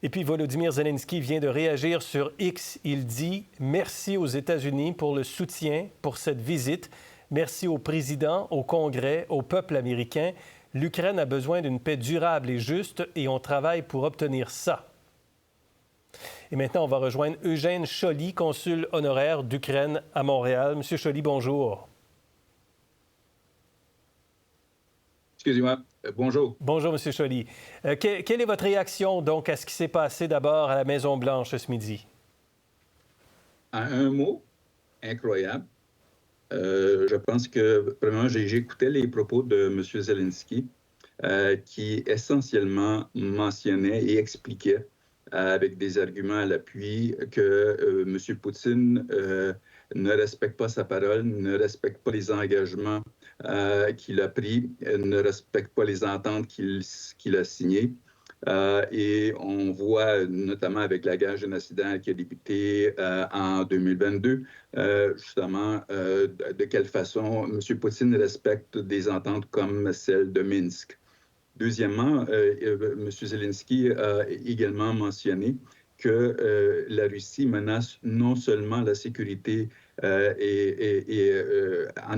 Et puis Volodymyr Zelensky vient de réagir sur X. Il dit « Merci aux États-Unis pour le soutien pour cette visite. Merci au président, au Congrès, au peuple américain. L'Ukraine a besoin d'une paix durable et juste et on travaille pour obtenir ça. » Et maintenant, on va rejoindre Eugène Cholly, consul honoraire d'Ukraine à Montréal. Monsieur Cholly, bonjour. Excusez-moi. Bonjour. Bonjour, Monsieur Cholly. Quelle est votre réaction, donc, à ce qui s'est passé d'abord à la Maison-Blanche ce midi? En un mot, incroyable. Je pense que, premièrement, j'écoutais les propos de M. Zelensky, qui essentiellement mentionnait et expliquait avec des arguments à l'appui que M. Poutine ne respecte pas sa parole, ne respecte pas les engagements qu'il a pris, ne respecte pas les ententes qu'il a signées. Et on voit notamment avec la guerre génocidaire qui a débuté en 2022, justement, de quelle façon M. Poutine respecte des ententes comme celle de Minsk. Deuxièmement, M. Zelensky a également mentionné que la Russie menace non seulement la sécurité en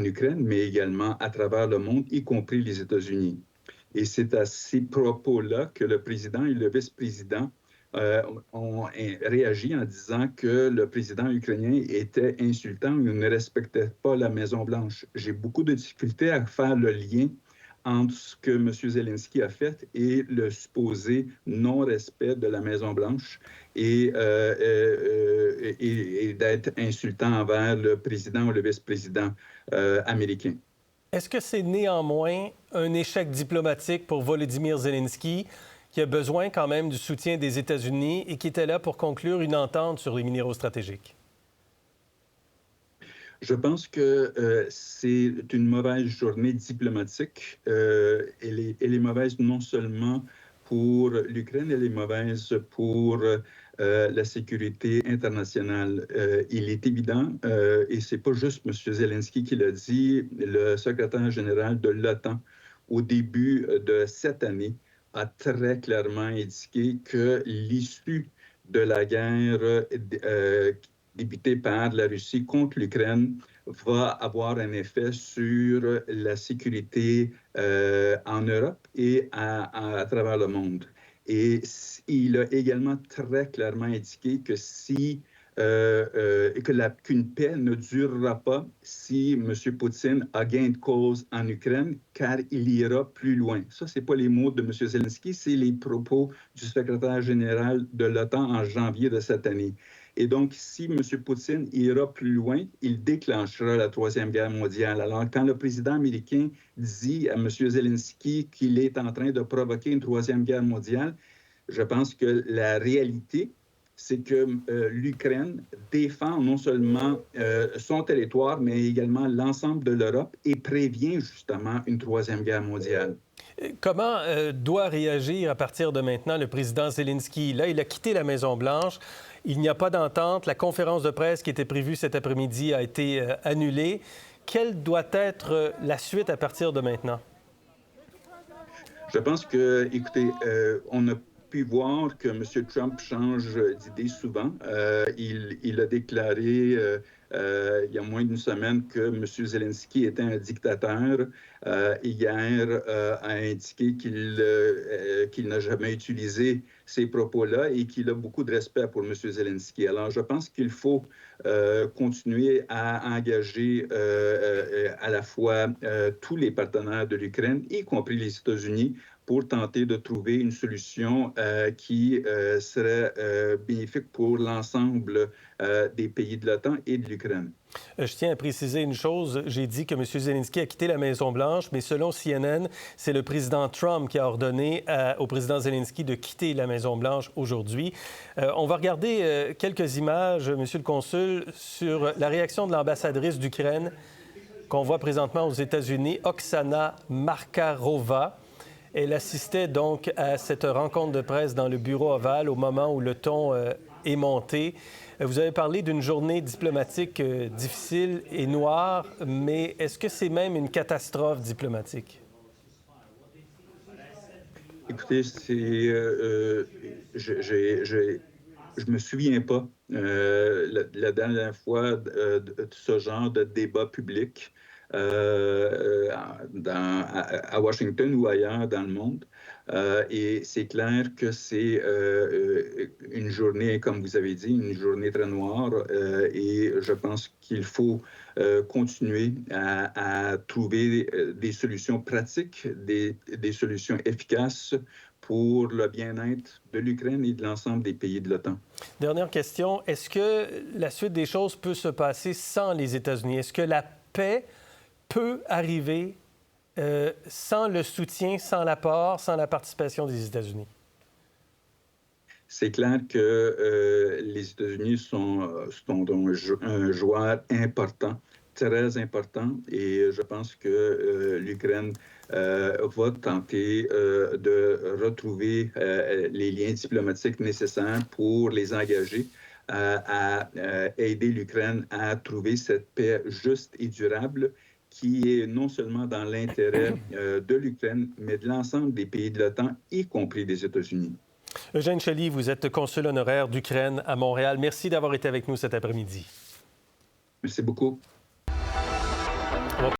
Ukraine, mais également à travers le monde, y compris les États-Unis. Et c'est à ces propos-là que le président et le vice-président ont réagi en disant que le président ukrainien était insultant ou ne respectait pas la Maison-Blanche. J'ai beaucoup de difficultés à faire le lien entre ce que M. Zelensky a fait et le supposé non-respect de la Maison-Blanche et d'être insultant envers le président ou le vice-président américain. Est-ce que c'est néanmoins un échec diplomatique pour Volodymyr Zelensky, qui a besoin quand même du soutien des États-Unis et qui était là pour conclure une entente sur les minéraux stratégiques? Je pense que c'est une mauvaise journée diplomatique. Elle est mauvaise non seulement pour l'Ukraine, elle est mauvaise pour la sécurité internationale. Il est évident, et c'est pas juste M. Zelensky qui l'a dit, le secrétaire général de l'OTAN, au début de cette année, a très clairement indiqué que l'issue de la guerre débutée par la Russie contre l'Ukraine va avoir un effet sur la sécurité en Europe et à travers le monde. Et il a également très clairement indiqué que qu'une paix ne durera pas si M. Poutine a gain de cause en Ukraine, car il ira plus loin. Ça, ce n'est pas les mots de M. Zelensky, c'est les propos du secrétaire général de l'OTAN en janvier de cette année. Et donc, si M. Poutine ira plus loin, il déclenchera la Troisième Guerre mondiale. Alors, quand le président américain dit à M. Zelensky qu'il est en train de provoquer une Troisième Guerre mondiale, je pense que la réalité, c'est que l'Ukraine défend non seulement son territoire, mais également l'ensemble de l'Europe et prévient justement une Troisième Guerre mondiale. Comment doit réagir à partir de maintenant le président Zelensky? Là, il a quitté la Maison-Blanche. Il n'y a pas d'entente. La conférence de presse qui était prévue cet après-midi a été annulée. Quelle doit être la suite à partir de maintenant? Je pense que, écoutez, on a pu voir que M. Trump change d'idée souvent. Il a déclaré il y a moins d'une semaine que M. Zelensky était un dictateur. Hier, a indiqué qu'il n'a jamais utilisé ces propos-là et qu'il a beaucoup de respect pour M. Zelensky. Alors, je pense qu'il faut continuer à engager à la fois tous les partenaires de l'Ukraine, y compris les États-Unis, pour tenter de trouver une solution qui serait bénéfique pour l'ensemble des pays de l'OTAN et de l'Ukraine. Je tiens à préciser une chose. J'ai dit que M. Zelensky a quitté la Maison-Blanche, mais selon CNN, c'est le président Trump qui a ordonné au président Zelensky de quitter la Maison-Blanche aujourd'hui. On va regarder quelques images, M. le consul, sur la réaction de l'ambassadrice d'Ukraine qu'on voit présentement aux États-Unis, Oksana Markarova. Elle assistait donc à cette rencontre de presse dans le bureau ovale au moment où le ton est monté. Vous avez parlé d'une journée diplomatique difficile et noire, mais est-ce que c'est même une catastrophe diplomatique? Écoutez, je me souviens pas la dernière fois de ce genre de débat public à Washington ou ailleurs dans le monde. Et c'est clair que c'est une journée, comme vous avez dit, une journée très noire. Et je pense qu'il faut continuer à trouver des solutions pratiques, des solutions efficaces pour le bien-être de l'Ukraine et de l'ensemble des pays de l'OTAN. Dernière question. Est-ce que la suite des choses peut se passer sans les États-Unis? Est-ce que la paix peut arriver sans le soutien, sans l'apport, sans la participation des États-Unis? C'est clair que les États-Unis sont donc un joueur important, très important, et je pense que l'Ukraine va tenter de retrouver les liens diplomatiques nécessaires pour les engager à aider l'Ukraine à trouver cette paix juste et durable qui est non seulement dans l'intérêt de l'Ukraine, mais de l'ensemble des pays de l'OTAN, y compris des États-Unis. Eugène Cholly, vous êtes consul honoraire d'Ukraine à Montréal. Merci d'avoir été avec nous cet après-midi. Merci beaucoup.